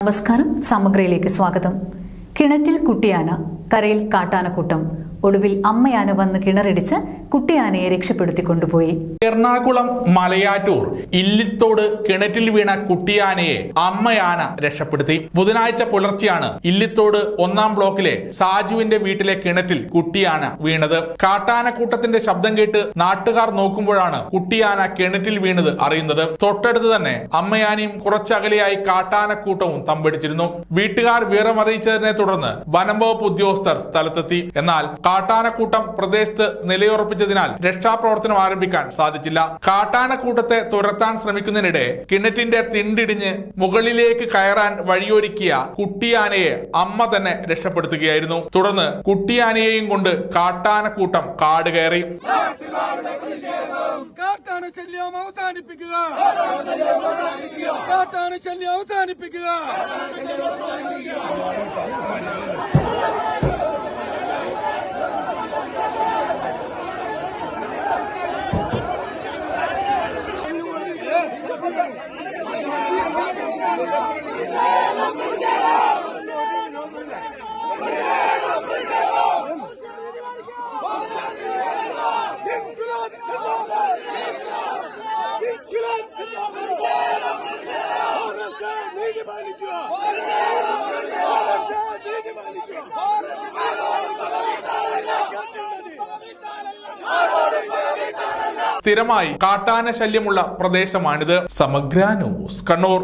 നമസ്കാരം, സമഗ്രയിലേക്ക് സ്വാഗതം. കിണറ്റിൽ കുട്ടിയാന, കരയിൽ കാട്ടാനക്കൂട്ടം. ഒടുവിൽ അമ്മയാന വന്ന് കിണറിടിച്ച് കുട്ടിയാനയെ രക്ഷപ്പെടുത്തി കൊണ്ടുപോയി. എറണാകുളം മലയാറ്റൂർ ഇല്ലിത്തോട് കിണറ്റിൽ വീണ കുട്ടിയാനയെ അമ്മയാന രക്ഷപ്പെടുത്തി. ബുധനാഴ്ച പുലർച്ചെയാണ് ഇല്ലിത്തോട് 1-ാം ബ്ലോക്കിലെ സാജുവിന്റെ വീട്ടിലെ കിണറ്റിൽ കുട്ടിയാന വീണത്. കാട്ടാനക്കൂട്ടത്തിന്റെ ശബ്ദം കേട്ട് നാട്ടുകാർ നോക്കുമ്പോഴാണ് കുട്ടിയാന കിണറ്റിൽ വീണത് അറിയുന്നത്. തൊട്ടടുത്ത് തന്നെ അമ്മയാനയും കുറച്ചകലെയായി കാട്ടാനക്കൂട്ടവും തമ്പടിച്ചിരുന്നു. വീട്ടുകാർ വിവരമറിയിച്ചതിനെ തുടർന്ന് വനംവകുപ്പ് ഉദ്യോഗസ്ഥർ സ്ഥലത്തെത്തി. എന്നാൽ കാട്ടാനക്കൂട്ടം പ്രദേശത്ത് നിലയുറപ്പിച്ചതിനാൽ രക്ഷാപ്രവർത്തനം ആരംഭിക്കാൻ സാധിച്ചില്ല. കാട്ടാനക്കൂട്ടത്തെ തുരത്താൻ ശ്രമിക്കുന്നതിനിടെ കിണറ്റിന്റെ തിണ്ടിടിഞ്ഞ് മുകളിലേക്ക് കയറാൻ വഴിയൊരുക്കിയ കുട്ടിയാനയെ അമ്മ തന്നെ രക്ഷപ്പെടുത്തുകയായിരുന്നു. തുടർന്ന് കുട്ടിയാനയെയും കൊണ്ട് കാട്ടാനക്കൂട്ടം കാട് കയറി. കാട്ടാനശല്യം അവസാനിപ്പിക്കുക, കാട്ടാനശല്യം അവസാനിപ്പിക്കുക. സ്ഥിരമായി കാട്ടാന ശല്യമുള്ള പ്രദേശമാണിത്. സമഗ്ര ന്യൂസ്, കണ്ണൂർ.